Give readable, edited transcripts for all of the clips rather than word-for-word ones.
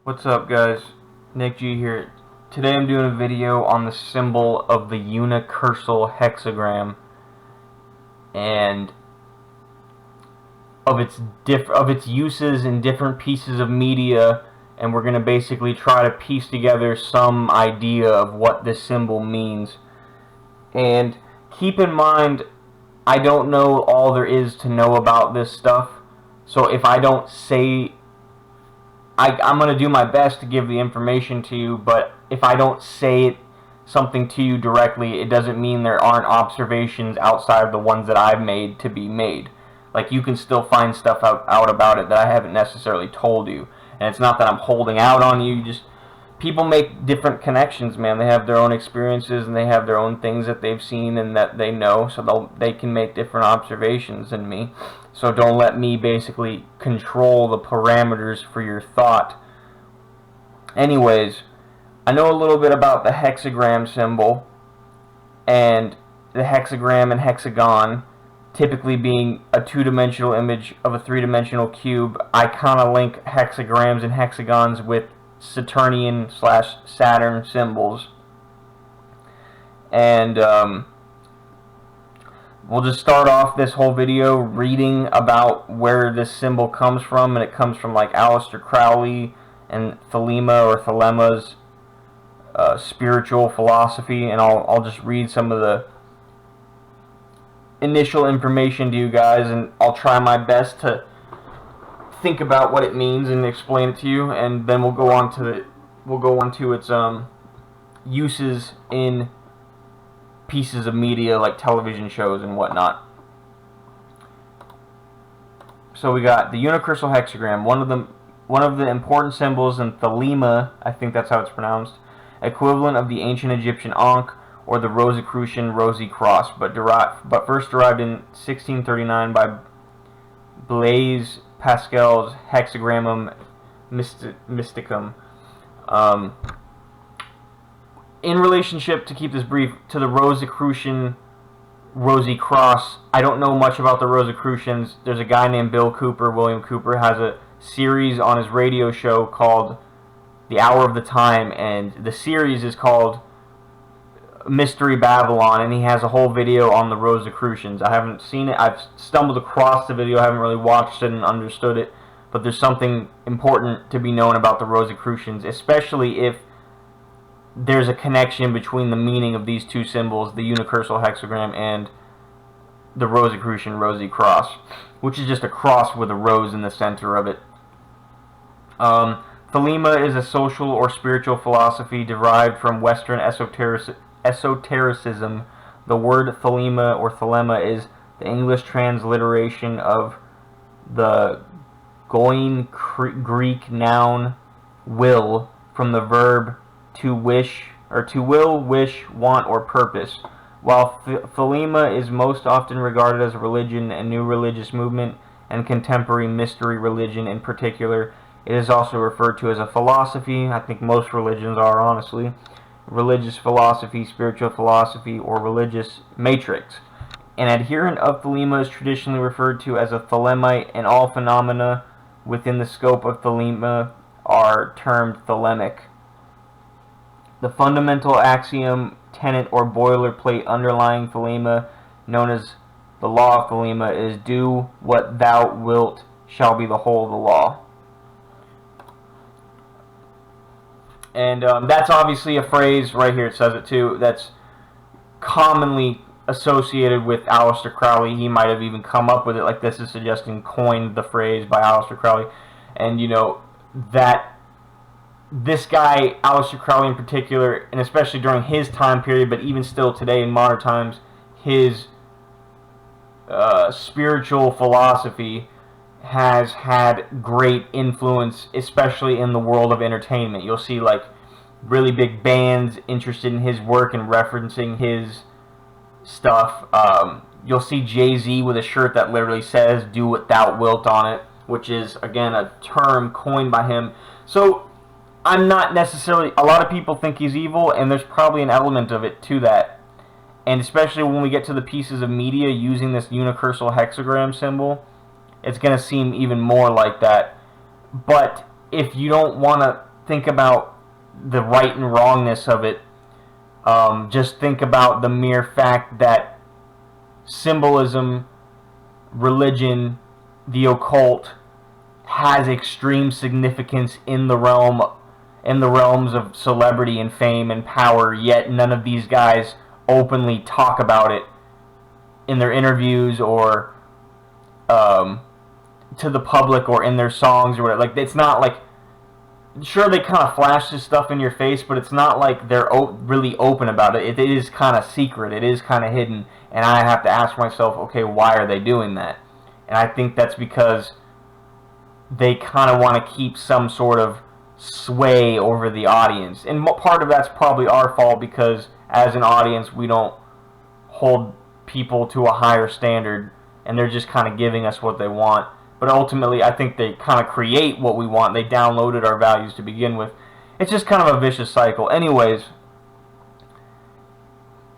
What's up, guys? Nick G here. Today I'm doing a video on the symbol of the Unicursal Hexagram and of its uses in different pieces of media, and we're going to basically try to piece together some idea of what this symbol means. And keep in mind, I don't know all there is to know about this stuff, so if I don't say I'm going to do my best to give the information to you, but if I don't say something to you directly, it doesn't mean there aren't observations outside of the ones that I've made to be made. Like, you can still find stuff out about it that I haven't necessarily told you. And it's not that I'm holding out on you, just people make different connections, man. They have their own experiences and they have their own things that they've seen and that they know, so they can make different observations than me. So don't let me basically control the parameters for your thought. Anyways, I know a little bit about the hexagram symbol, and the hexagram and hexagon typically being a two-dimensional image of a three-dimensional cube. I kind of link hexagrams and hexagons with Saturnian/Saturn symbols. And we'll just start off this whole video reading about where this symbol comes from, and it comes from like Aleister Crowley and Thelema's spiritual philosophy, and I'll just read some of the initial information to you guys, and I'll try my best to think about what it means and explain it to you, and then we'll go on to its uses in pieces of media like television shows and whatnot. So we got the Unicursal Hexagram, one of the important symbols in Thelema, I think that's how it's pronounced, equivalent of the ancient Egyptian Ankh or the Rosicrucian Rosy Cross, but first derived in 1639 by Blaise Pascal's Hexagrammum Mysticum. In relationship, to keep this brief, to the Rosicrucian Rosy Cross, I don't know much about the Rosicrucians. There's a guy named William Cooper, has a series on his radio show called The Hour of the Time, and the series is called Mystery Babylon, and he has a whole video on the Rosicrucians. I haven't seen it. I've stumbled across the video. I haven't really watched it and understood it, but there's something important to be known about the Rosicrucians, especially if there's a connection between the meaning of these two symbols, the Unicursal Hexagram and the Rosicrucian Rosy Cross, which is just a cross with a rose in the center of it. Thelema is a social or spiritual philosophy derived from Western esotericism. The word thelema or thelema is the English transliteration of the Koine Greek noun will, from the verb to wish, or to will, wish, want, or purpose. While thelema is most often regarded as a religion, a new religious movement, and contemporary mystery religion in particular, it is also referred to as a philosophy. I think most religions are, honestly. Religious philosophy, spiritual philosophy, or religious matrix. An adherent of thelema is traditionally referred to as a thelemite, and all phenomena within the scope of thelema are termed thelemic. The fundamental axiom, tenet, or boilerplate underlying thelema, known as the law of thelema, is do what thou wilt shall be the whole of the law. And that's obviously a phrase, right here it says it too, that's commonly associated with Aleister Crowley. He might have even come up with it, like this is suggesting coined the phrase by Aleister Crowley. And you know, that this guy, Aleister Crowley in particular, and especially during his time period, but even still today in modern times, his spiritual philosophy has had great influence, especially in the world of entertainment. You'll see like really big bands interested in his work and referencing his stuff. You'll see Jay-Z with a shirt that literally says do what thou wilt on it, which is again a term coined by him. So I'm not necessarily, a lot of people think he's evil, and there's probably an element of it to that. And especially when we get to the pieces of media using this Unicursal Hexagram symbol, it's going to seem even more like that. But if you don't want to think about the right and wrongness of it. Just think about the mere fact that symbolism, religion, the occult has extreme significance in the realms of celebrity and fame and power, yet none of these guys openly talk about it in their interviews or to the public or in their songs or whatever. Like, it's not like, sure, they kind of flash this stuff in your face, but it's not like they're really open about it. It is kind of secret. It is kind of hidden, and I have to ask myself, okay, why are they doing that? And I think that's because they kind of want to keep some sort of sway over the audience. And part of that's probably our fault, because as an audience, we don't hold people to a higher standard, and they're just kind of giving us what they want. But ultimately, I think they kind of create what we want. They downloaded our values to begin with. It's just kind of a vicious cycle. Anyways,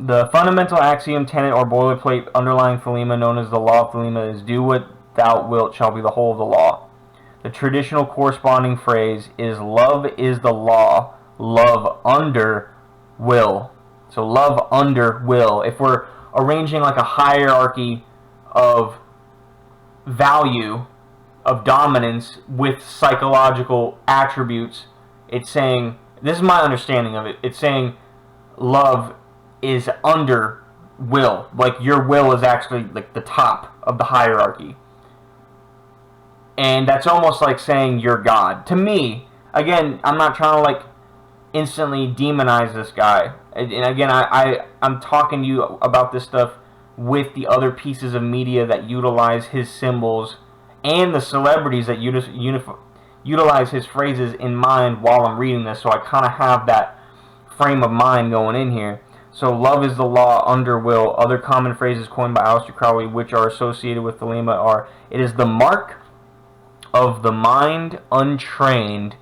the fundamental axiom, tenet, or boilerplate underlying Thelema, known as the law of Thelema, is do what thou wilt shall be the whole of the law. The traditional corresponding phrase is love is the law, love under will. So love under will. If we're arranging like a hierarchy of value, of dominance with psychological attributes, it's saying, this is my understanding of it, it's saying love is under will. Like, your will is actually like the top of the hierarchy. And that's almost like saying you're God. To me, again, I'm not trying to like instantly demonize this guy. And again, I'm talking to you about this stuff with the other pieces of media that utilize his symbols and the celebrities that utilize his phrases in mind while I'm reading this. So I kind of have that frame of mind going in here. So love is the law under will. Other common phrases coined by Aleister Crowley which are associated with Thelema are: it is the mark of the mind untrained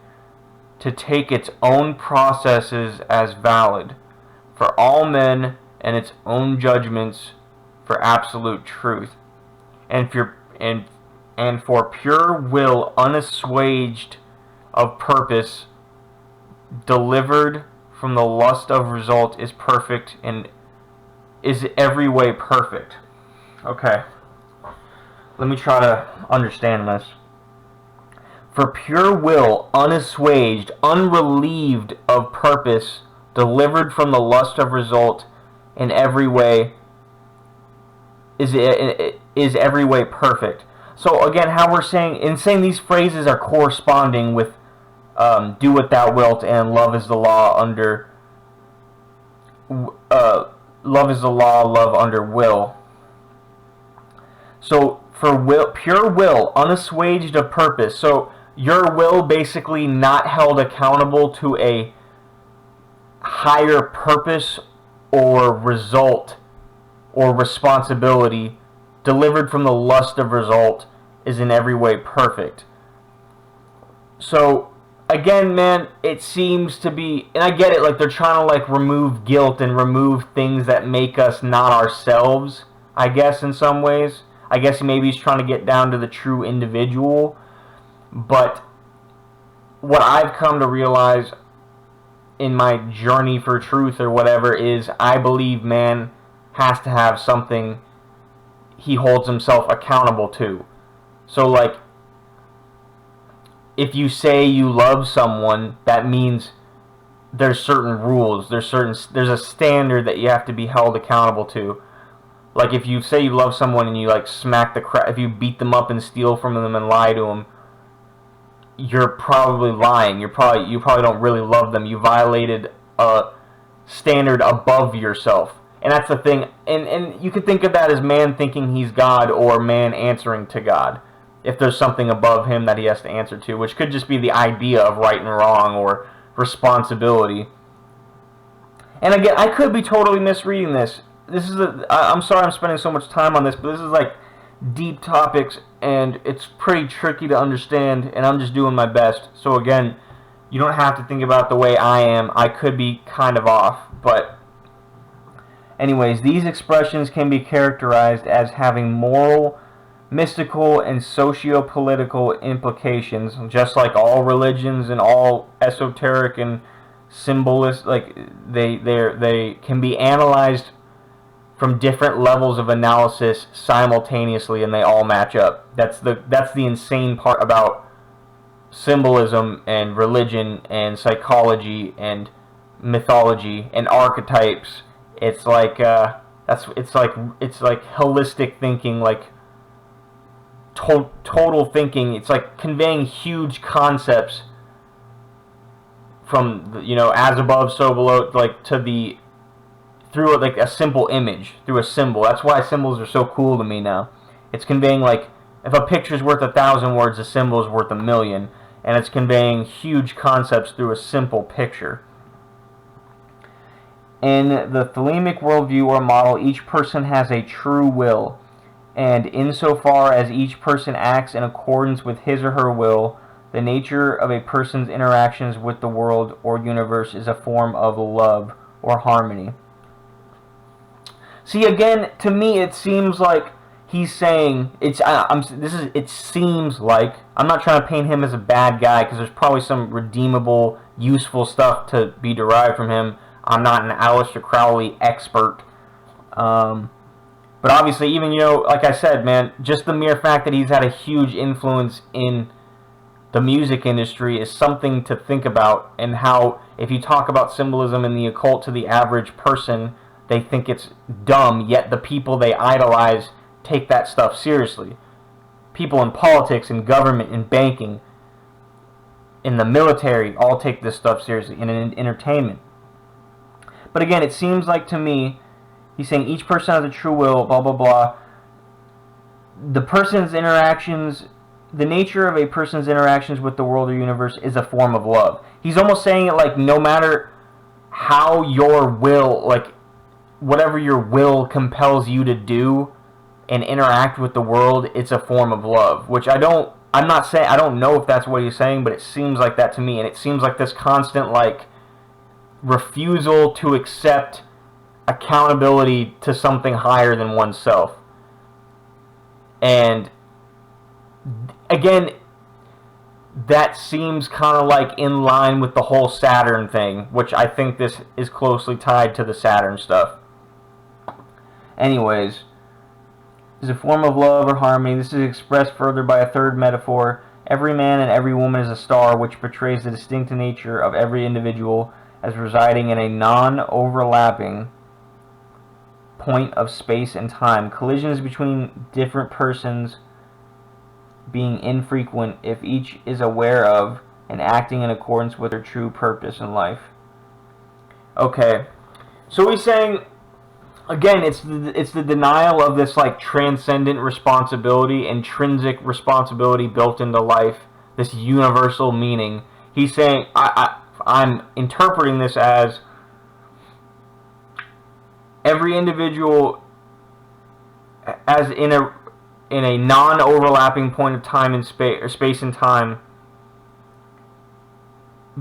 to take its own processes as valid for all men and its own judgments for absolute truth, and for pure will unassuaged of purpose, delivered from the lust of result, is perfect and is every way perfect. Okay, let me try to understand this. For pure will unassuaged, unrelieved of purpose, delivered from the lust of result, in every way is every way perfect. So again, how we're saying these phrases are corresponding with do what thou wilt and love is the law under love is the law, love under will. So for will, pure will unassuaged of purpose. So your will basically not held accountable to a higher purpose or result or responsibility, delivered from the lust of result, is in every way perfect. So again, man, it seems to be, and I get it, like they're trying to like remove guilt and remove things that make us not ourselves, I guess, in some ways. I guess maybe he's trying to get down to the true individual. But what I've come to realize in my journey for truth or whatever is, I believe man has to have something he holds himself accountable to. So like, if you say you love someone, that means there's certain rules, there's a standard that you have to be held accountable to. Like if you say you love someone and you like smack the crap, if you beat them up and steal from them and lie to them, you're probably lying. You probably don't really love them. You violated a standard above yourself. And that's the thing. And you could think of that as man thinking he's God, or man answering to God. If there's something above him that he has to answer to, which could just be the idea of right and wrong or responsibility. And again, I could be totally misreading this. I'm sorry I'm spending so much time on this, but this is like deep topics and it's pretty tricky to understand, and I'm just doing my best. So again, you don't have to think about it the way I am. I could be kind of off, but anyways, these expressions can be characterized as having moral mystical and socio-political implications, just like all religions and all esoteric and symbolist, like they can be analyzed from different levels of analysis simultaneously, and they all match up. That's the insane part about symbolism and religion and psychology and mythology and archetypes. It's like it's like holistic thinking, like total thinking. It's like conveying huge concepts from, you know, as above so below, like to the through like a simple image, through a symbol. That's why symbols are so cool to me now. It's conveying, like, if a picture's worth 1,000 words, a symbol is worth 1,000,000, and it's conveying huge concepts through a simple picture. In the thelemic worldview or model, each person has a true will, and insofar as each person acts in accordance with his or her will, the nature of a person's interactions with the world or universe is a form of love or harmony. See, again, to me, it seems like he's saying, it seems like, I'm not trying to paint him as a bad guy, because there's probably some redeemable, useful stuff to be derived from him. I'm not an Aleister Crowley expert. But obviously, even, you know, like I said, man, just the mere fact that he's had a huge influence in the music industry is something to think about, and how, if you talk about symbolism and the occult to the average person, they think it's dumb, yet the people they idolize take that stuff seriously. People in politics, in government, in banking, in the military, all take this stuff seriously, and in entertainment. But again, it seems like to me, he's saying each person has a true will, blah, blah, blah. The person's interactions, the nature of a person's interactions with the world or universe is a form of love. He's almost saying it like, no matter how your will, like, whatever your will compels you to do and interact with the world, it's a form of love. Which I'm not saying, I don't know if that's what he's saying, but it seems like that to me. And it seems like this constant, like, refusal to accept accountability to something higher than oneself. And again, that seems kind of like in line with the whole Saturn thing, which I think this is closely tied to the Saturn stuff. Anyways, is a form of love or harmony. This is expressed further by a third metaphor. Every man and every woman is a star, which portrays the distinct nature of every individual as residing in a non-overlapping point of space and time. Collisions between different persons being infrequent if each is aware of and acting in accordance with their true purpose in life. Okay, so he's saying, again, it's the denial of this, like, transcendent responsibility, intrinsic responsibility built into life, this universal meaning. He's saying, I'm interpreting this as every individual as in a non-overlapping point of time and space, or space and time,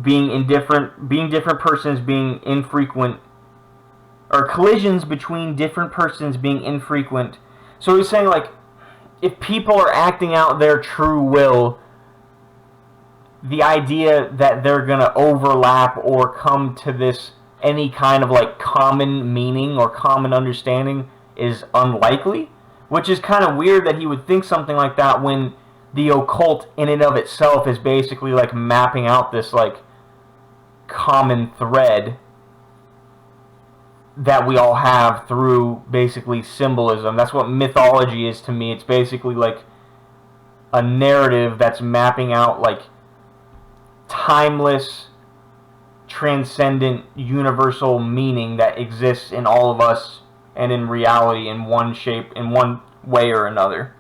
being different persons being infrequent, or collisions between different persons being infrequent. So he's saying, like, if people are acting out their true will, the idea that they're going to overlap or come to this any kind of, like, common meaning or common understanding is unlikely, which is kind of weird that he would think something like that when the occult in and of itself is basically, like, mapping out this, like, common thread that we all have through basically symbolism. That's what mythology is to me. It's basically like a narrative that's mapping out, like, timeless, transcendent, universal meaning that exists in all of us and in reality in one shape, in one way or another.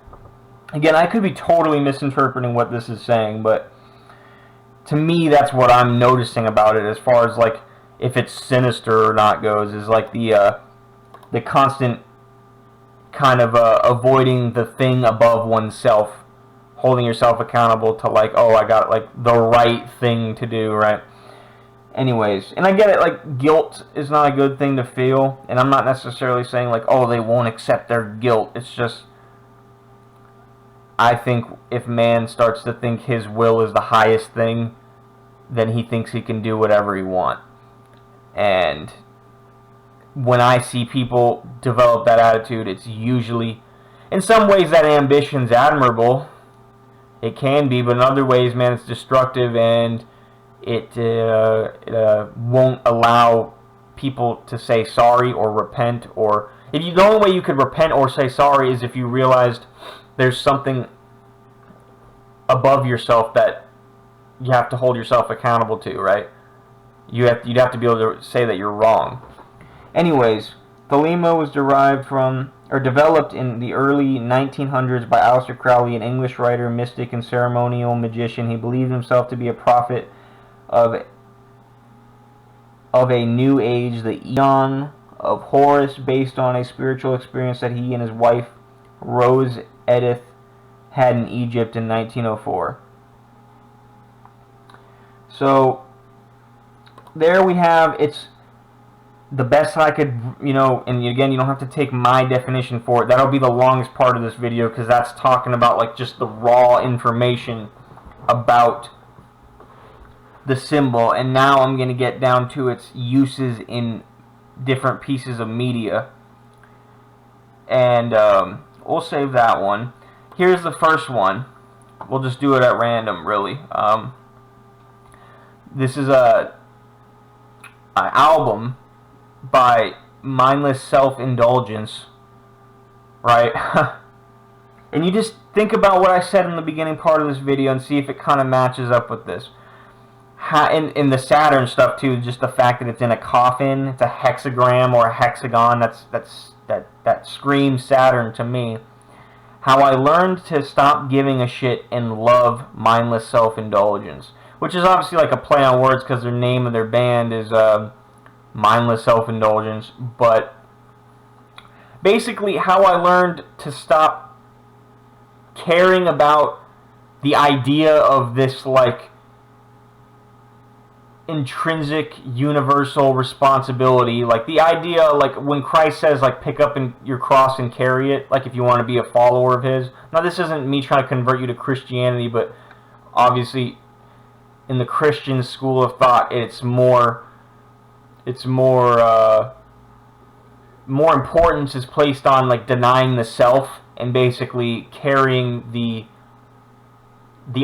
Again, I could be totally misinterpreting what this is saying, but to me, that's what I'm noticing about it, as far as, like, if it's sinister or not goes, is like the constant kind of avoiding the thing above oneself, holding yourself accountable to, like, oh, I got, like, the right thing to do, right? Anyways, and I get it, like, guilt is not a good thing to feel, and I'm not necessarily saying, like, oh, they won't accept their guilt. It's just, I think if man starts to think his will is the highest thing, then he thinks he can do whatever he wants. And when I see people develop that attitude, it's usually, in some ways, that ambition's admirable. It can be, but in other ways, man, it's destructive, and it won't allow people to say sorry or repent. Or the only way you could repent or say sorry is if you realized there's something above yourself that you have to hold yourself accountable to, right? You'd have to be able to say that you're wrong. Anyways, Thelema was derived from, or developed in the early 1900s by Aleister Crowley, an English writer, mystic, and ceremonial magician. He believed himself to be a prophet of a new age, the Eon of Horus, based on a spiritual experience that he and his wife, Rose Edith, had in Egypt in 1904. So, there we have, it's the best I could, and again, you don't have to take my definition for it. That'll be the longest part of this video, because that's talking about like just the raw information about the symbol. And now I'm going to get down to its uses in different pieces of media. And we'll save that one. Here's the first one. We'll just do it at random, really. This is an album by Mindless Self-Indulgence, right? And you just think about what I said in the beginning part of this video and see if it kind of matches up with this. In the Saturn stuff too, just the fact that it's in a coffin, it's a hexagram or a hexagon, that screams Saturn to me. How I learned to stop giving a shit and love mindless self-indulgence, which is obviously like a play on words because their name of their band is Mindless Self-Indulgence. But basically how I learned to stop caring about the idea of this like intrinsic universal responsibility, like the idea, like when Christ says like pick up your cross and carry it, like if you want to be a follower of his. Now this isn't me trying to convert you to Christianity, but obviously in the Christian school of thought it's more importance is placed on like denying the self and basically carrying the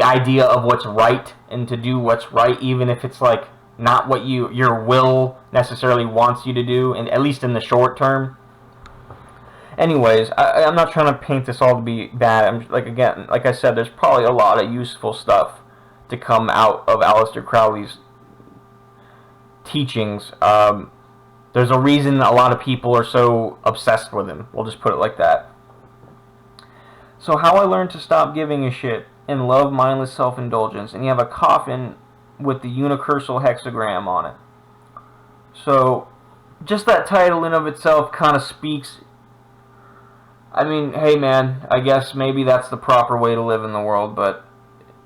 idea of what's right and to do what's right, even if it's like not what your will necessarily wants you to do, and at least in the short term. Anyways, I'm not trying to paint this all to be bad. I'm like I said, there's probably a lot of useful stuff to come out of Aleister Crowley's teachings. There's a reason a lot of people are so obsessed with him. We'll just put it like that. So how I learned to stop giving a shit and love mindless self-indulgence. And you have a coffin with the Unicursal Hexagram on it. So just that title in of itself kind of speaks. I mean, hey man, I guess maybe that's the proper way to live in the world, but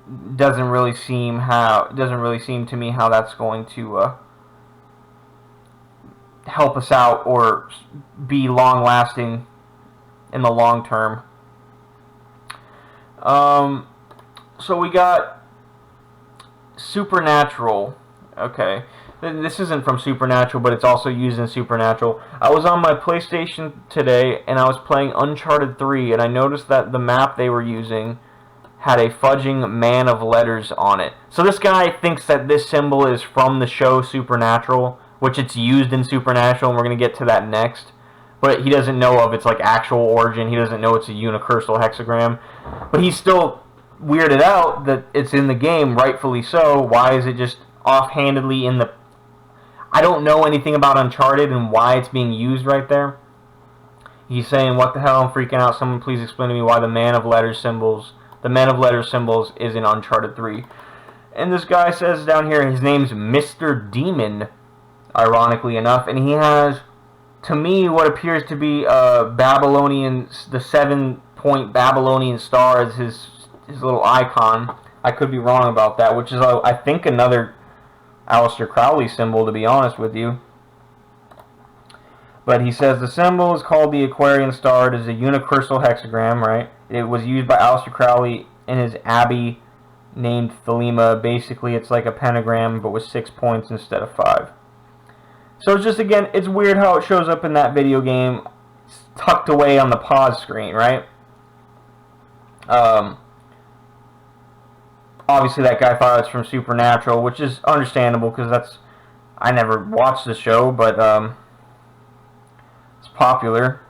it doesn't really seem to me how that's going to help us out or be long-lasting in the long term. So we got Supernatural. Okay, this isn't from Supernatural, but it's also used in Supernatural. I was on my PlayStation today, and I was playing Uncharted 3, and I noticed that the map they were using had a fudging man of letters on it. So this guy thinks that this symbol is from the show Supernatural, which it's used in Supernatural, and we're going to get to that next. But he doesn't know of its like actual origin. He doesn't know it's a unicursal hexagram. But he's still weirded out that it's in the game, rightfully so. Why is it just offhandedly in the... I don't know anything about Uncharted and why it's being used right there. He's saying, what the hell, I'm freaking out. Someone please explain to me why the man of letters symbols is in Uncharted 3. And this guy says down here, his name's Mr. Demon, ironically enough, and he has, to me, what appears to be the 7-point Babylonian star as his little icon. I could be wrong about that, which is, I think, another Aleister Crowley symbol, to be honest with you. But he says the symbol is called the Aquarian star. It is a unicursal hexagram, right? It was used by Aleister Crowley in his abbey named Thelema. Basically, it's like a pentagram, but with 6 points instead of 5. So it's just, again, it's weird how it shows up in that video game. It's tucked away on the pause screen, right? Obviously, that guy thought it was from Supernatural, which is understandable because that's... I never watched the show, but it's popular.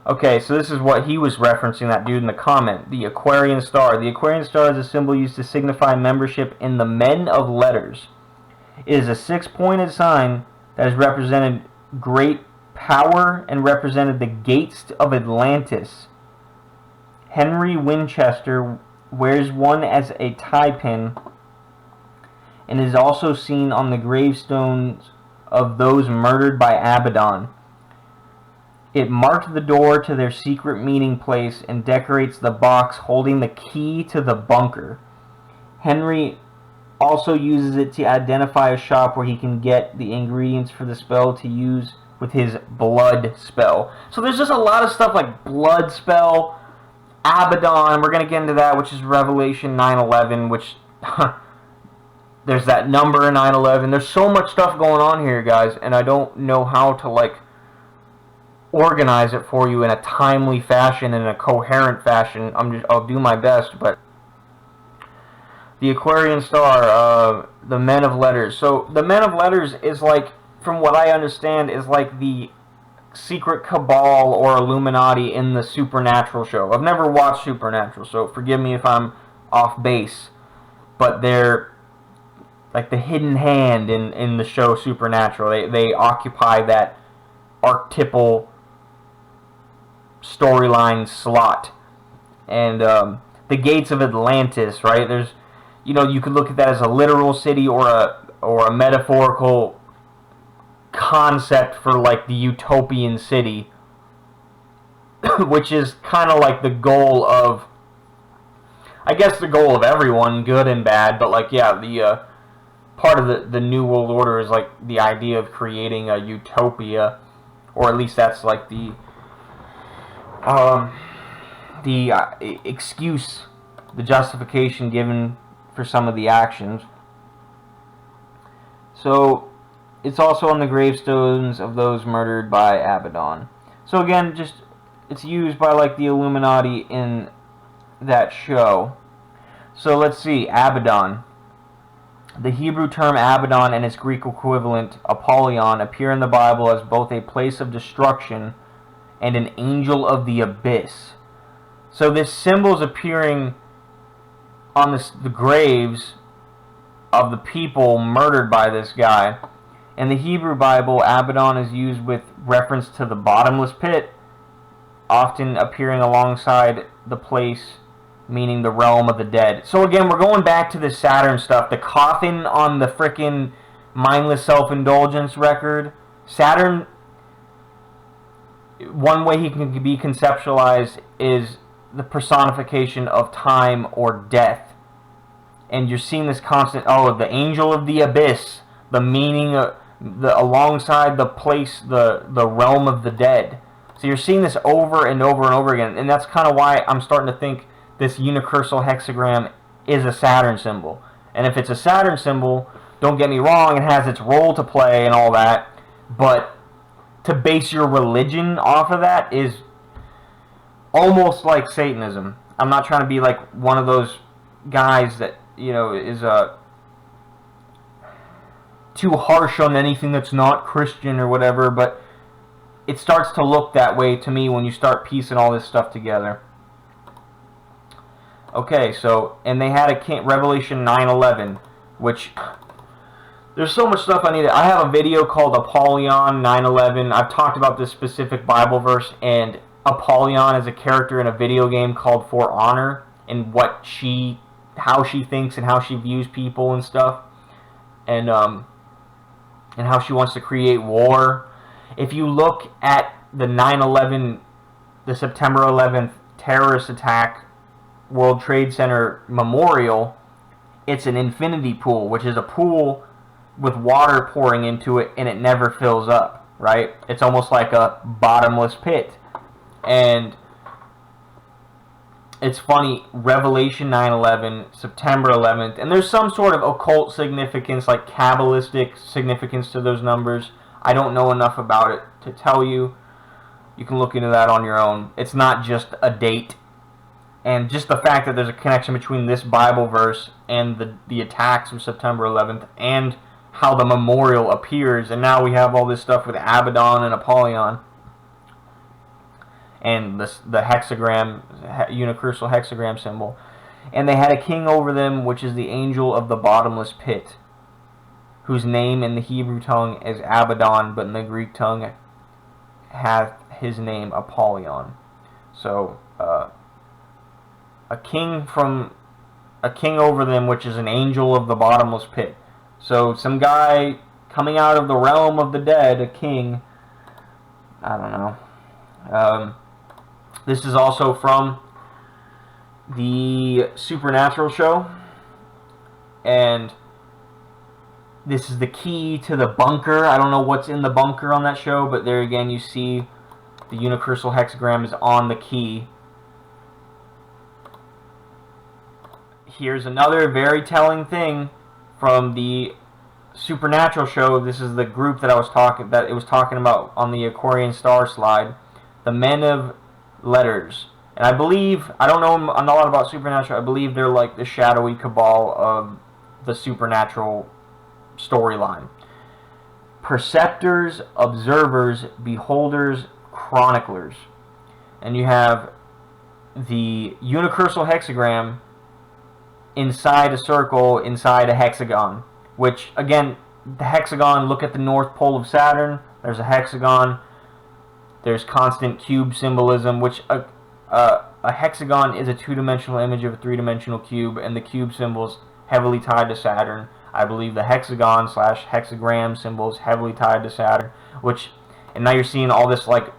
Okay, so this is what he was referencing, that dude in the comment. The Aquarian star. The Aquarian star is a symbol used to signify membership in the Men of Letters. It is a 6-pointed sign that has represented great power and represented the gates of Atlantis. Henry Winchester wears one as a tie pin and is also seen on the gravestones of those murdered by Abaddon. It marked the door to their secret meeting place and decorates the box holding the key to the bunker. Henry also uses it to identify a shop where he can get the ingredients for the spell to use with his blood spell. So there's just a lot of stuff like blood spell, Abaddon, we're going to get into that, which is Revelation 9:11, which there's that number in 9:11. There's so much stuff going on here, guys, and I don't know how to like organize it for you in a timely fashion, in a coherent fashion. I'll do my best, but the Aquarian star, the Men of Letters. So the Men of Letters is like, from what I understand, is like the secret cabal or Illuminati in the Supernatural show. I've never watched Supernatural, so forgive me if I'm off base, but they're like the hidden hand in the show Supernatural. They occupy that archetypal storyline slot. And the gates of Atlantis, right? There's, you know, you could look at that as a literal city or a metaphorical concept for like the utopian city, which is kind of like the goal of, I guess, the goal of everyone, good and bad. But like, yeah, the part of the New World Order is like the idea of creating a utopia, or at least that's like the excuse, the justification given for some of the actions. So it's also on the gravestones of those murdered by Abaddon. So again, just it's used by like the Illuminati in that show. So let's see, Abaddon. The Hebrew term Abaddon and its Greek equivalent Apollyon appear in the Bible as both a place of destruction and an angel of the abyss. So this symbol is appearing on the graves of the people murdered by this guy. In the Hebrew Bible, Abaddon is used with reference to the bottomless pit, often appearing alongside the place, meaning the realm of the dead. So again, we're going back to the Saturn stuff. The coffin on the frickin' Mindless Self-Indulgence record. Saturn, one way he can be conceptualized is the personification of time or death. And you're seeing this constant, the angel of the abyss, the meaning of alongside the place, the realm of the dead. So you're seeing this over and over and over again, and that's kind of why I'm starting to think this unicursal hexagram is a Saturn symbol. And if it's a Saturn symbol, don't get me wrong, it has its role to play and all that, but to base your religion off of that is almost like Satanism. I'm not trying to be like one of those guys that, you know, is too harsh on anything that's not Christian or whatever, but it starts to look that way to me when you start piecing all this stuff together. Okay, so, and they had a Revelation 9:11, which, there's so much stuff I need. I have a video called Apollyon 9:11. I've talked about this specific Bible verse, and Apollyon is a character in a video game called For Honor, and how she thinks and how she views people and stuff, and how she wants to create war. If you look at the 9/11, the September 11th terrorist attack World Trade Center memorial, it's an infinity pool, which is a pool with water pouring into it, and it never fills up. right? It's almost like a bottomless pit. And it's funny, Revelation 9/11, September 11th, and there's some sort of occult significance, like Kabbalistic significance to those numbers. I don't know enough about it to tell you. You can look into that on your own. It's not just a date. And just the fact that there's a connection between this Bible verse and the attacks of September 11th and how the memorial appears, and now we have all this stuff with Abaddon and Apollyon and the hexagram, unicursal hexagram symbol. And they had a king over them, which is the angel of the bottomless pit, whose name in the Hebrew tongue is Abaddon, but in the Greek tongue hath his name Apollyon. So a king over them, which is an angel of the bottomless pit. So some guy coming out of the realm of the dead, a king. I don't know. This is also from the Supernatural show, and this is the key to the bunker. I don't know what's in the bunker on that show, but there again you see the unicursal hexagram is on the key. Here's another very telling thing from the Supernatural show. This is the group that it was talking about on the Aquarian star slide, the Men of Letters. And I believe, I don't know a lot about Supernatural, I believe they're like the shadowy cabal of the Supernatural storyline. Perceptors, observers, beholders, chroniclers. And you have the unicursal hexagram inside a circle, inside a hexagon. Which, again, the hexagon, look at the North Pole of Saturn, there's a hexagon. There's constant cube symbolism, which a hexagon is a two-dimensional image of a three-dimensional cube, and the cube symbol is heavily tied to Saturn. I believe the hexagon / hexagram symbol is heavily tied to Saturn, and now you're seeing all this like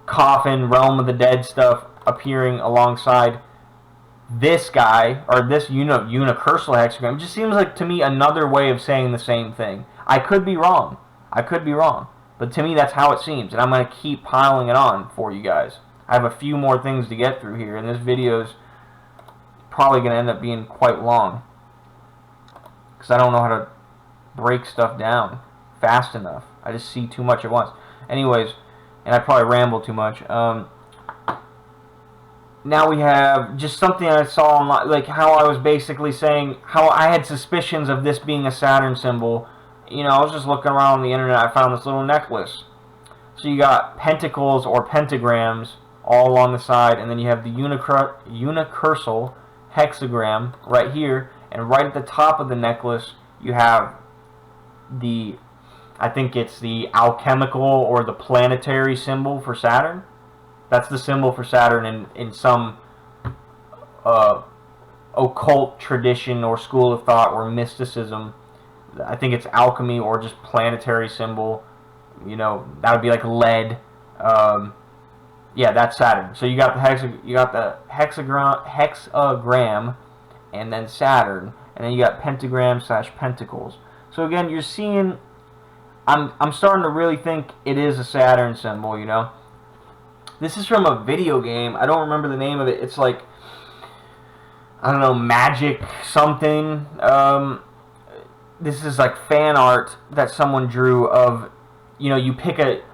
coffin, realm of the dead stuff appearing alongside this guy, or this unicursal hexagram. It just seems like, to me, another way of saying the same thing. I could be wrong. But to me, that's how it seems, and I'm going to keep piling it on for you guys. I have a few more things to get through here, and this video is probably going to end up being quite long, because I don't know how to break stuff down fast enough. I just see too much at once. Anyways, and I probably ramble too much. Now we have just something I saw online, like how I was basically saying how I had suspicions of this being a Saturn symbol. You know, I was just looking around on the internet, I found this little necklace. So you got pentacles or pentagrams all along the side, and then you have the unicursal hexagram right here, and right at the top of the necklace you have I think it's the alchemical or the planetary symbol for Saturn. That's the symbol for Saturn in some occult tradition or school of thought or mysticism. I think it's alchemy or just planetary symbol. You know, that would be like lead. Yeah, that's Saturn. So you got the hexagram, and then Saturn, and then you got pentagram / pentacles. So again, you're seeing. I'm starting to really think it is a Saturn symbol. You know, this is from a video game. I don't remember the name of it. It's like, I don't know, Magic something. This is like fan art that someone drew of, you know,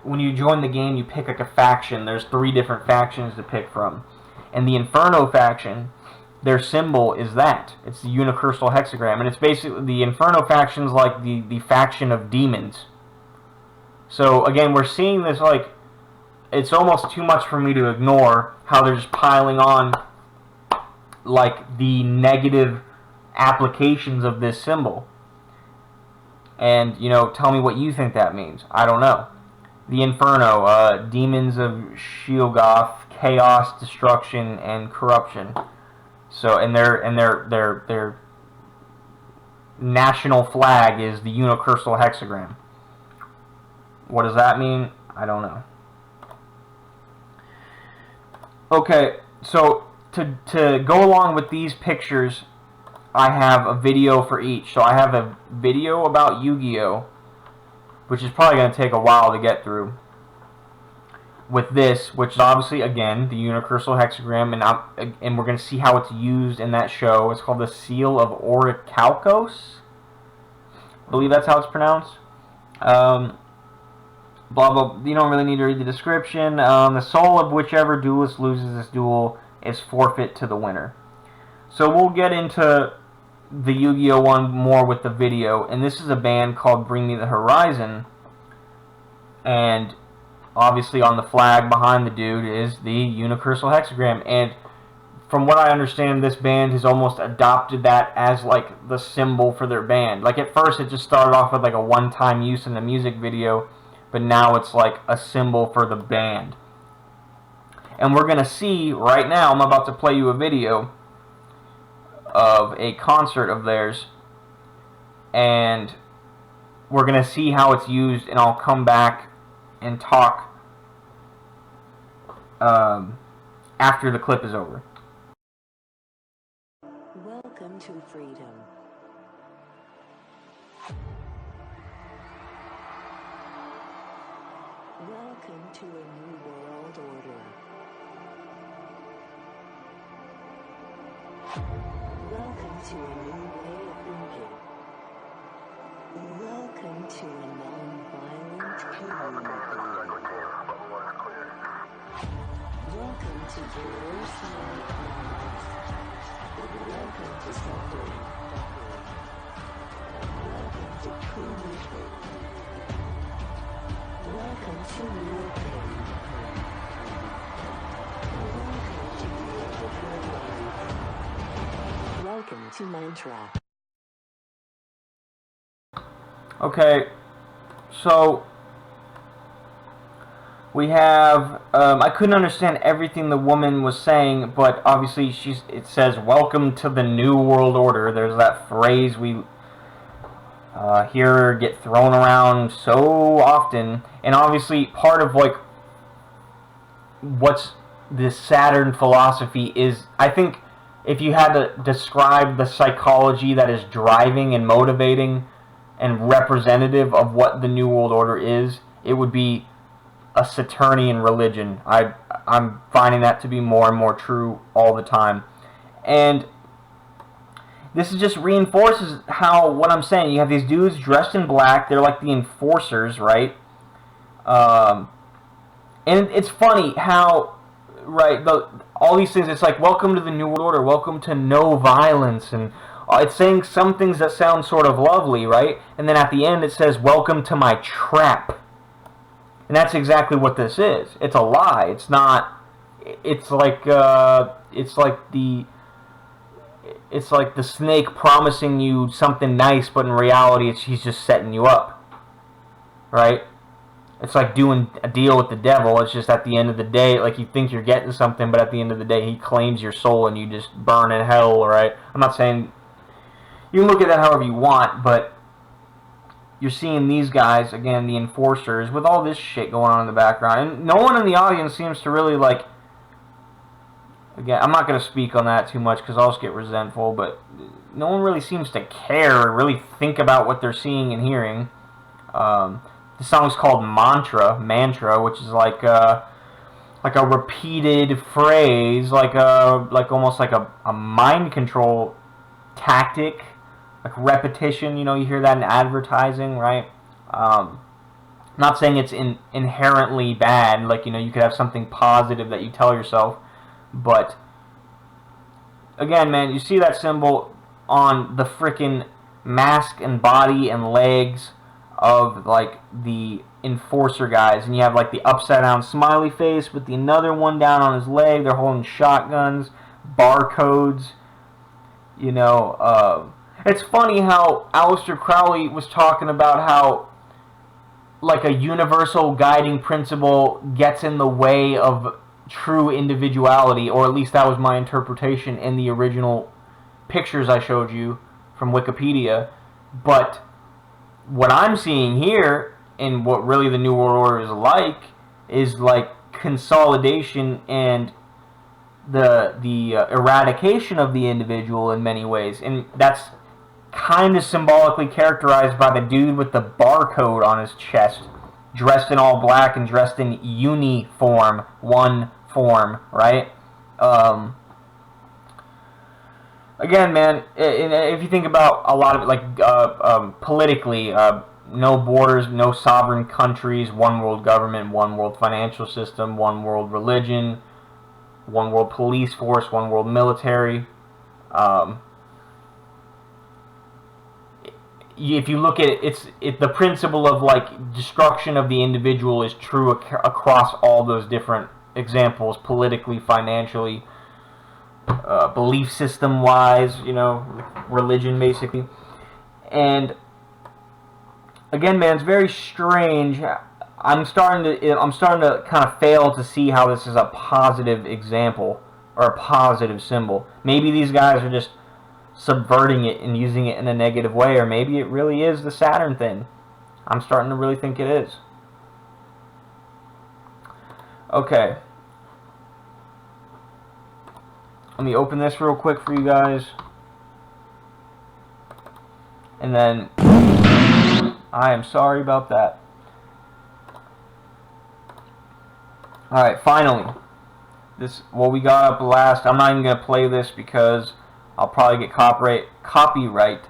when you join the game, you pick like a faction. There's 3 different factions to pick from. And the Inferno faction, their symbol is that. It's the unicursal hexagram. And it's basically, the Inferno faction's like the faction of demons. So again, we're seeing this, like, it's almost too much for me to ignore how they're just piling on like the negative applications of this symbol. And, you know, tell me what you think that means. I don't know. The Inferno, demons of Sheolgoth, chaos, destruction, and corruption. So, and their national flag is the unicursal hexagram. What does that mean? I don't know. Okay, so to go along with these pictures, I have a video for each. So I have a video about Yu-Gi-Oh! which is probably going to take a while to get through. With this, which is obviously, again, the Unicursal Hexagram, and we're going to see how it's used in that show. It's called the Seal of Orichalcos. I believe that's how it's pronounced. Blah, blah, you don't really need to read the description. The soul of whichever duelist loses this duel is forfeit to the winner. So we'll get into the Yu-Gi-Oh! One more with the video, and this is a band called Bring Me the Horizon, and obviously on the flag behind the dude is the Unicursal Hexagram, and from what I understand, this band has almost adopted that as like the symbol for their band. Like at first it just started off with like a one-time use in the music video, but now it's like a symbol for the band. And we're gonna see right now, I'm about to play you a video of a concert of theirs, and we're gonna see how it's used, and I'll come back and talk after the clip is over. Welcome to freedom. Welcome to a new world order. Welcome to a new way of thinking. Welcome to a non-violent community. Welcome to Jerusalem. Welcome to Sunday. Welcome to Kumu. Welcome to New Pain. Welcome to Mantra. Okay, so we have, I couldn't understand everything the woman was saying, but obviously it says, welcome to the New World Order. There's that phrase we hear get thrown around so often, and obviously part of like what's this Saturn philosophy is, I think if you had to describe the psychology that is driving and motivating and representative of what the New World Order is, it would be a Saturnian religion. I'm finding that to be more and more true all the time. And this just reinforces how, what I'm saying, you have these dudes dressed in black, they're like the enforcers, right? And it's funny how, right, all these things, it's like, welcome to the New World Order, welcome to no violence, and it's saying some things that sound sort of lovely, right? And then at the end it says, welcome to my trap. And that's exactly what this is. It's a lie. It's not. It's like the snake promising you something nice, but in reality, he's just setting you up, right? It's like doing a deal with the devil. It's just at the end of the day, like you think you're getting something, but at the end of the day, he claims your soul, and you just burn in hell, right? I'm not saying you can look at that however you want, but you're seeing these guys, again, the enforcers, with all this shit going on in the background. And no one in the audience seems to really, like... Again, I'm not going to speak on that too much because I'll just get resentful, but no one really seems to care or really think about what they're seeing and hearing. The song's called Mantra, which is like a repeated phrase, like almost like a mind control tactic. Like repetition, you know, you hear that in advertising, right? Not saying it's inherently bad, like, you know, you could have something positive that you tell yourself, but again, man, you see that symbol on the frickin' mask and body and legs of, like, the enforcer guys, and you have, like, the upside down smiley face with the another one down on his leg. They're holding shotguns, barcodes, you know. It's funny how Aleister Crowley was talking about how, like, a universal guiding principle gets in the way of true individuality, or at least that was my interpretation in the original pictures I showed you from Wikipedia. But what I'm seeing here, and what really the New World Order is like consolidation and the eradication of the individual in many ways. And that's kind of symbolically characterized by the dude with the barcode on his chest, dressed in all black and dressed in uniform, one form, right? Again, man, if you think about a lot of it, like politically, no borders, no sovereign countries, one world government, one world financial system, one world religion, one world police force, one world military. If you look at it, the principle of like destruction of the individual is true across all those different examples, politically, financially, belief system wise, you know, religion basically. And again, man, it's very strange. I'm starting to kind of fail to see how this is a positive example or a positive symbol. Maybe these guys are just subverting it and using it in a negative way, or maybe it really is the Saturn thing. I'm starting to really think it is. Okay. Let me open this real quick for you guys. And then I am sorry about that. Alright, finally. What we got up last, I'm not even going to play this because I'll probably get copyright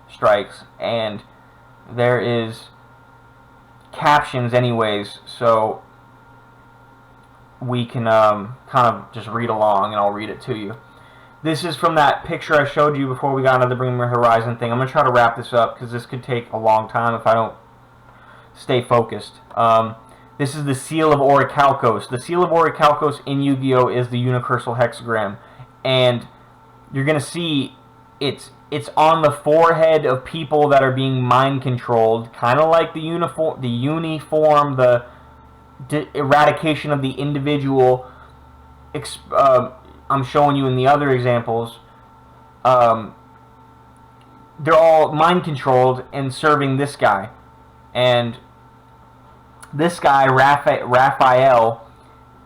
strikes, and there is captions anyways, so we can kind of just read along and I'll read it to you. This is from that picture I showed you before we got into the Bring Me Horizon thing. I'm going to try to wrap this up because this could take a long time if I don't stay focused. This is the Seal of Orichalcos. The Seal of Orichalcos in Yu-Gi-Oh! Is the Unicursal Hexagram, and you're going to see it's on the forehead of people that are being mind controlled, kind of like the uniform, the eradication of the individual. I'm showing you in the other examples. They're all mind controlled and serving this guy, and this guy Raphael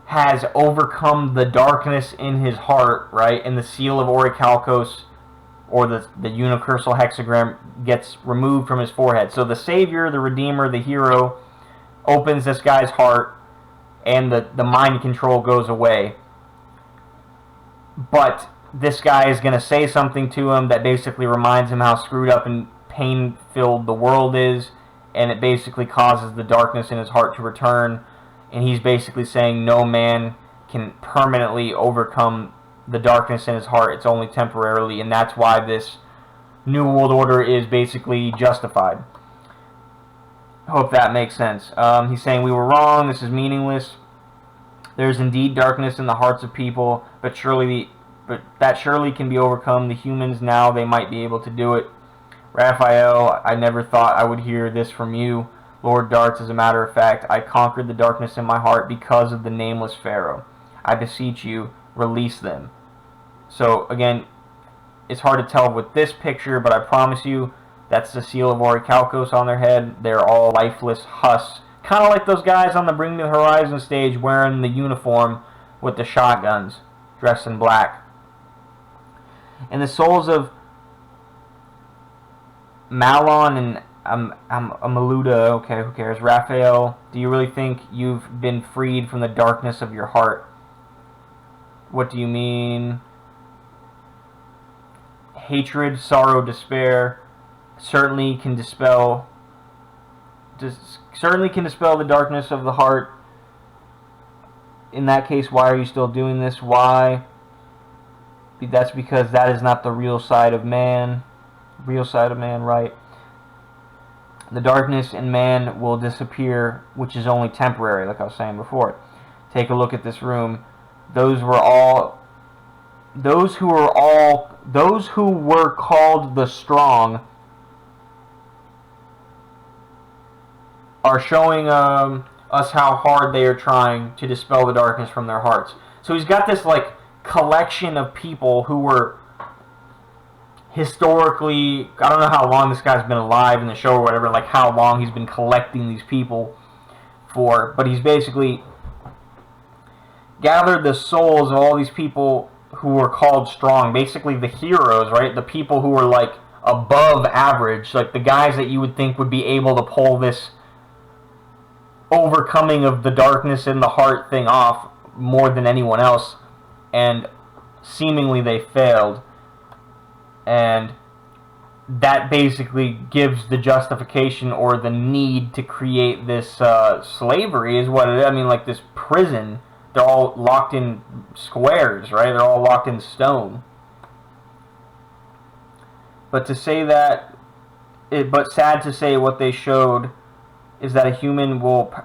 has overcome the darkness in his heart, right? And the Seal of Orichalcos, or the Unicursal Hexagram, gets removed from his forehead. So the Savior, the Redeemer, the hero, opens this guy's heart, and the mind control goes away. But this guy is going to say something to him that basically reminds him how screwed up and pain-filled the world is, and it basically causes the darkness in his heart to return. And he's basically saying no man can permanently overcome the darkness in his heart. It's only temporarily, and that's why this New World Order is basically justified. I hope that makes sense. He's saying we were wrong, this is meaningless. There is indeed darkness in the hearts of people, but that surely can be overcome. The humans now, they might be able to do it. Raphael, I never thought I would hear this from you. Lord Darts, as a matter of fact, I conquered the darkness in my heart because of the nameless Pharaoh. I beseech you, release them. So, again, it's hard to tell with this picture, but I promise you, that's the Seal of Orichalcos on their head. They're all lifeless husks. Kind of like those guys on the Bring Me the Horizon stage wearing the uniform with the shotguns, dressed in black. And the souls of Malon and Amaluda, okay, who cares? Raphael, do you really think you've been freed from the darkness of your heart? What do you mean? Hatred, sorrow, despair certainly can dispel the darkness of the heart. In that case, why are you still doing this? Why? That's because that is not the real side of man. Real side of man, right? The darkness in man will disappear, which is only temporary, like I was saying before. Take a look at this room. Those who were called the strong are showing us how hard they are trying to dispel the darkness from their hearts. So he's got this like collection of people who were historically, I don't know how long this guy's been alive in the show or whatever, like how long he's been collecting these people for, but he's basically gathered the souls of all these people who were called strong, basically the heroes, right? The people who were like above average, like the guys that you would think would be able to pull this overcoming of the darkness in the heart thing off more than anyone else, and seemingly they failed. And that basically gives the justification or the need to create this slavery is what it is. I mean, like this prison, they're all locked in squares, right? They're all locked in stone. But to say that, but sad to say, what they showed is that human willpower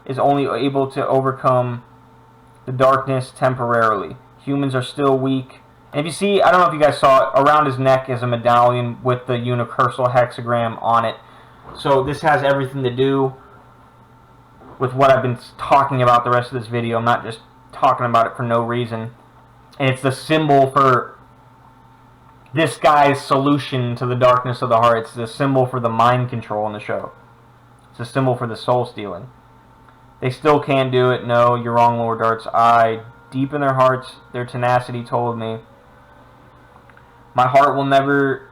is only able to overcome the darkness temporarily. Humans are still weak. And if you see, I don't know if you guys saw it, around his neck is a medallion with the Unicursal Hexagram on it. So this has everything to do with what I've been talking about the rest of this video. I'm not just talking about it for no reason. And it's the symbol for this guy's solution to the darkness of the heart. It's the symbol for the mind control in the show. It's a symbol for the soul stealing. They still can't do it. No, you're wrong, Lord Darts. Deep in their hearts, their tenacity told me, my heart will never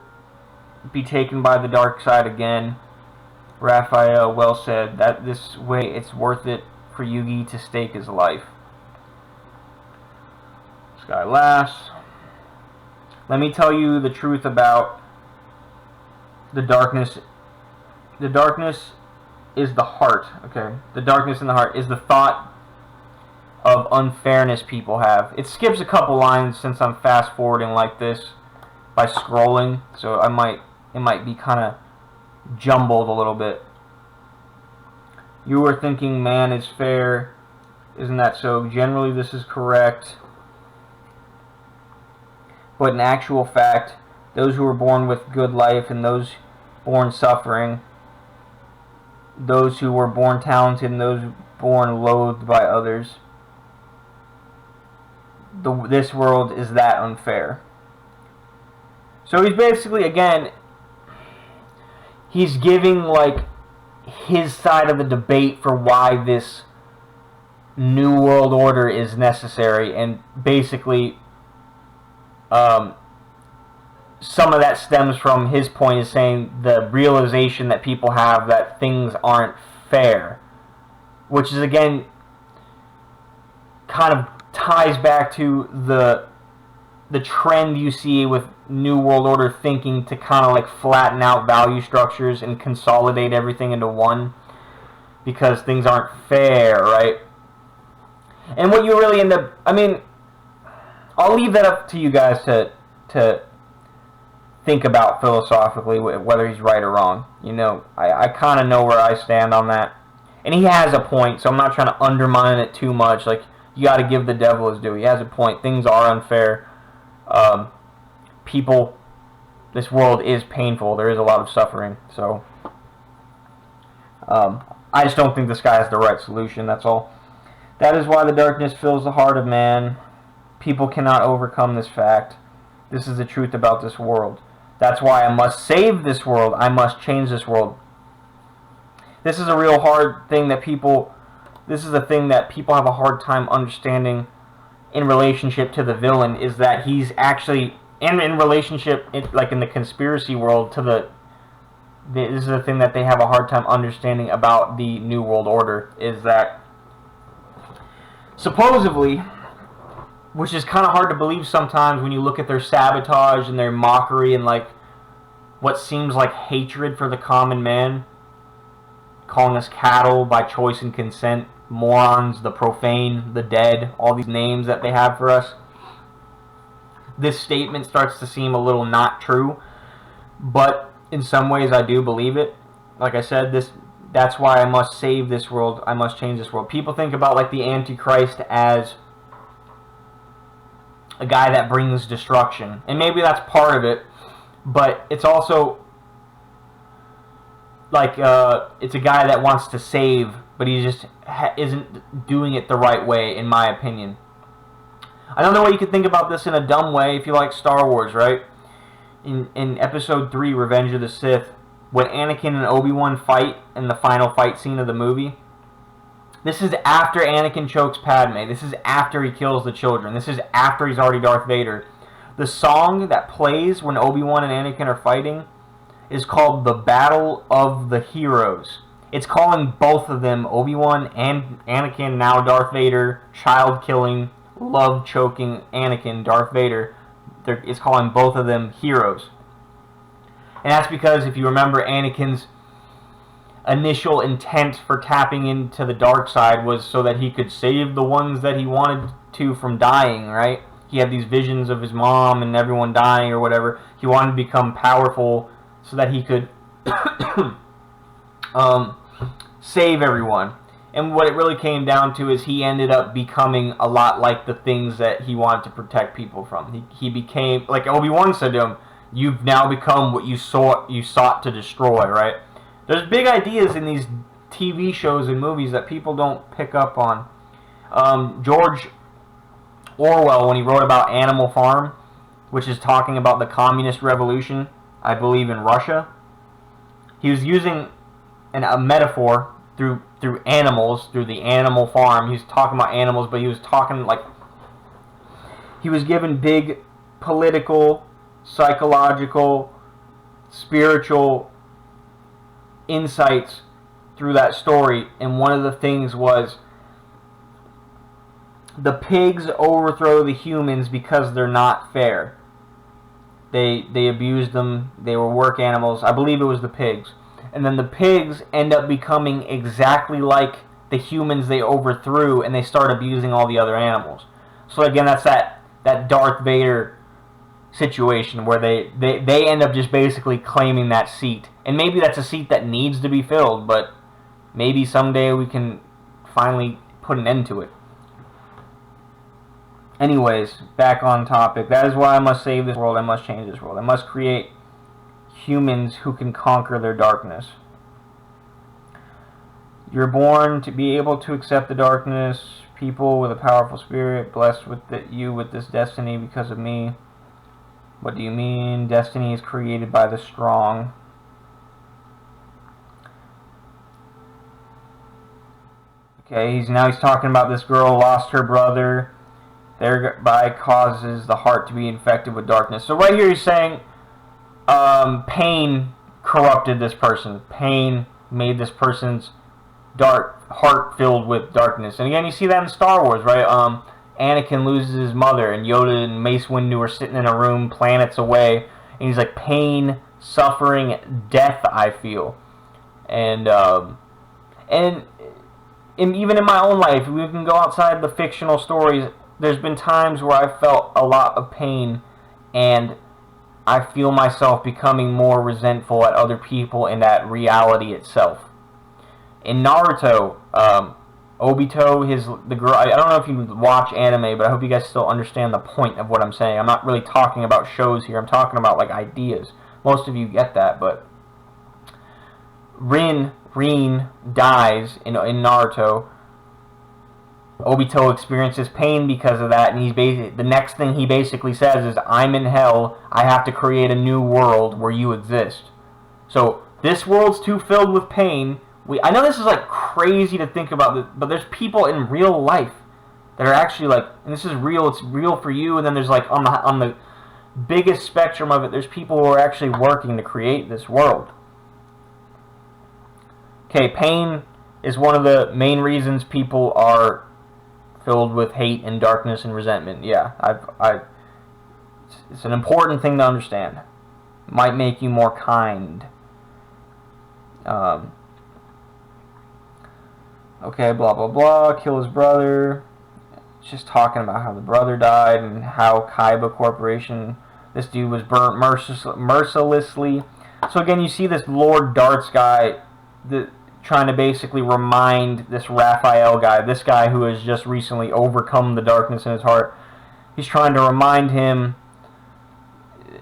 be taken by the dark side again. Raphael well said that this way it's worth it for Yugi to stake his life. This guy laughs. Let me tell you the truth about the darkness. The darkness is the heart, okay? The darkness in the heart is the thought of unfairness people have. It skips a couple lines since I'm fast forwarding like this by scrolling, so it might be kind of jumbled a little bit. You were thinking man is fair, isn't that so? Generally this is correct, but in actual fact, those who were born with good life and those born suffering, those who were born talented and those born loathed by others, this world is that unfair. So he's basically, again, he's giving like his side of the debate for why this new world order is necessary, and basically some of that stems from his point, is saying the realization that people have that things aren't fair, which is again kind of ties back to the trend you see with New World Order thinking to kind of like flatten out value structures and consolidate everything into one because things aren't fair, right? And what you really end up, I mean, I'll leave that up to you guys to think about philosophically, whether he's right or wrong. You know, I kind of know where I stand on that. And he has a point, so I'm not trying to undermine it too much. Like, you got to give the devil his due. He has a point. Things are unfair. People, this world is painful. There is a lot of suffering. So, I just don't think this guy has the right solution. That's all. That is why the darkness fills the heart of man. People cannot overcome this fact. This is the truth about this world. That's why I must save this world. I must change this world. This is a real hard thing that people... This is a thing that people have a hard time understanding in relationship to the villain, is that he's actually... And in relationship, like in the conspiracy world, to the... This is the thing that they have a hard time understanding about the New World Order, is that supposedly, which is kind of hard to believe sometimes when you look at their sabotage and their mockery and like what seems like hatred for the common man, calling us cattle by choice and consent, morons, the profane, the dead, all these names that they have for us. This statement starts to seem a little not true, but in some ways I do believe it. Like I said, that's why I must save this world. I must change this world. People think about like the Antichrist as a guy that brings destruction, and maybe that's part of it, but it's also like it's a guy that wants to save, but he just isn't doing it the right way, in my opinion. Another way you could think about this in a dumb way, if you like Star Wars, right? In Episode 3, Revenge of the Sith, when Anakin and Obi-Wan fight in the final fight scene of the movie, this is after Anakin chokes Padme. This is after he kills the children. This is after he's already Darth Vader. The song that plays when Obi-Wan and Anakin are fighting is called The Battle of the Heroes. It's calling both of them, Obi-Wan and Anakin, now Darth Vader, child-killing, love-choking Anakin, Darth Vader. It's calling both of them heroes. And that's because, if you remember, Anakin's initial intent for tapping into the dark side was so that he could save the ones that he wanted to from dying, right? He had these visions of his mom and everyone dying or whatever. He wanted to become powerful so that he could save everyone. And what it really came down to is he ended up becoming a lot like the things that he wanted to protect people from. He became, like Obi-Wan said to him, you've now become what you sought to destroy, right? There's big ideas in these TV shows and movies that people don't pick up on. George Orwell, when he wrote about Animal Farm, which is talking about the communist revolution, I believe in Russia, he was using a metaphor through animals, through the animal farm. He was talking about animals, but he was talking like he was given big political, psychological, spiritual insights through that story. And one of the things was the pigs overthrow the humans because they're not fair. They abused them. They were work animals. I believe it was the pigs. And then the pigs end up becoming exactly like the humans they overthrew, and they start abusing all the other animals. So again, that's that Darth Vader situation where they end up just basically claiming that seat. And maybe that's a seat that needs to be filled, but maybe someday we can finally put an end to it. Anyways, back on topic. That is why I must save this world. I must change this world. I must create humans who can conquer their darkness. You're born to be able to accept the darkness. People with a powerful spirit, blessed with you with this destiny because of me. What do you mean? Destiny is created by the strong. Okay, he's talking about this girl lost her brother, thereby causes the heart to be infected with darkness. So right here he's saying pain corrupted this person. Pain made this person's heart filled with darkness. And again, you see that in Star Wars, right? Anakin loses his mother, and Yoda and Mace Windu are sitting in a room planets away, and he's like, pain, suffering, death I feel. And even in my own life, we can go outside the fictional stories. There's been times where I've felt a lot of pain, and I feel myself becoming more resentful at other people and at reality itself. In Naruto, Obito, the girl, I don't know if you watch anime, but I hope you guys still understand the point of what I'm saying. I'm not really talking about shows here. I'm talking about like ideas. Most of you get that, but Rin dies in Naruto. Obito experiences pain because of that, and the next thing he basically says is, I'm in hell, I have to create a new world where you exist. So this world's too filled with pain. I know this is like crazy to think about, but there's people in real life that are actually like, and this is real, it's real for you, and then there's like on the biggest spectrum of it, there's people who are actually working to create this world. Okay, pain is one of the main reasons people are filled with hate and darkness and resentment. Yeah, it's an important thing to understand. Might make you more kind. Okay, blah blah blah. Kill his brother. It's just talking about how the brother died and how Kaiba Corporation, this dude was burnt mercilessly. So again, you see this Lord Darts guy trying to basically remind this Raphael guy, this guy who has just recently overcome the darkness in his heart. He's trying to remind him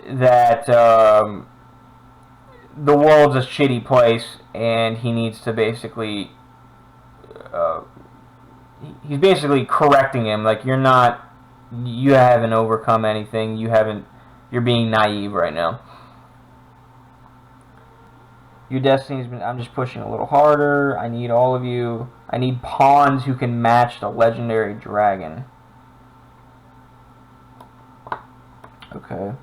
that the world's a shitty place, and he needs to basically he's basically correcting him, like, you haven't overcome anything, you're being naive right now. Your destiny's been, I'm just pushing a little harder, I need all of you, I need pawns who can match the legendary dragon. Okay. Okay.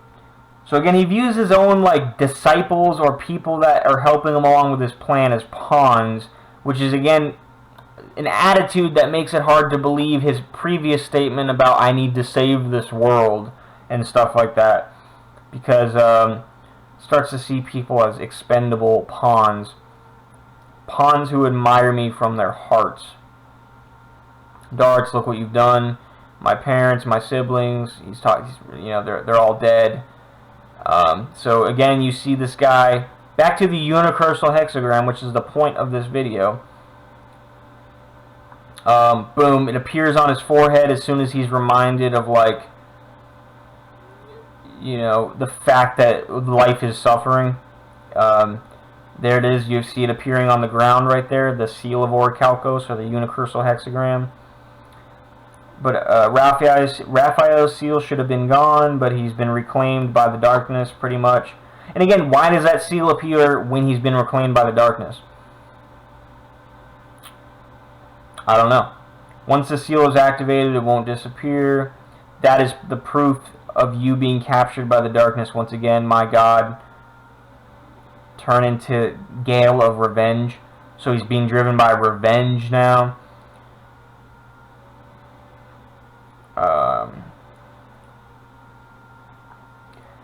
So again, he views his own like disciples or people that are helping him along with his plan as pawns, which is again an attitude that makes it hard to believe his previous statement about I need to save this world and stuff like that, because starts to see people as expendable pawns who admire me from their hearts. Darts, look what you've done. My parents, my siblings. He's talking. You know, they're all dead. So again, you see this guy. Back to the Unicursal Hexagram, which is the point of this video. Boom! It appears on his forehead as soon as he's reminded of, like, you know, the fact that life is suffering. There it is. You see it appearing on the ground right there. The seal of Orichalcos, or the Unicursal Hexagram. But Raphael's seal should have been gone, but he's been reclaimed by the darkness, pretty much. And again, why does that seal appear when he's been reclaimed by the darkness? I don't know. Once the seal is activated, it won't disappear. That is the proof of you being captured by the darkness once again. My God, turn into Gale of Revenge. So he's being driven by revenge now.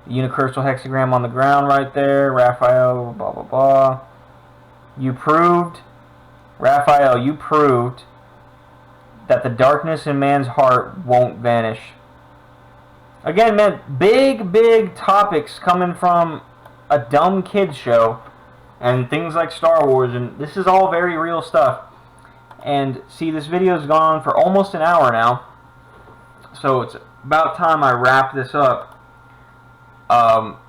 Unicursal Hexagram on the ground right there. Raphael, blah, blah, blah. You proved, Raphael, you proved that the darkness in man's heart won't vanish. Again, man, big topics coming from a dumb kids show and things like Star Wars, and this is all very real stuff. And see, this video's gone on for almost an hour now, so it's about time I wrap this up.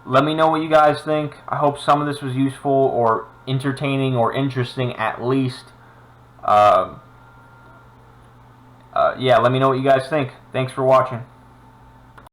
Let me know what you guys think. I hope some of this was useful or entertaining or interesting at least. Yeah, let me know what you guys think. Thanks for watching.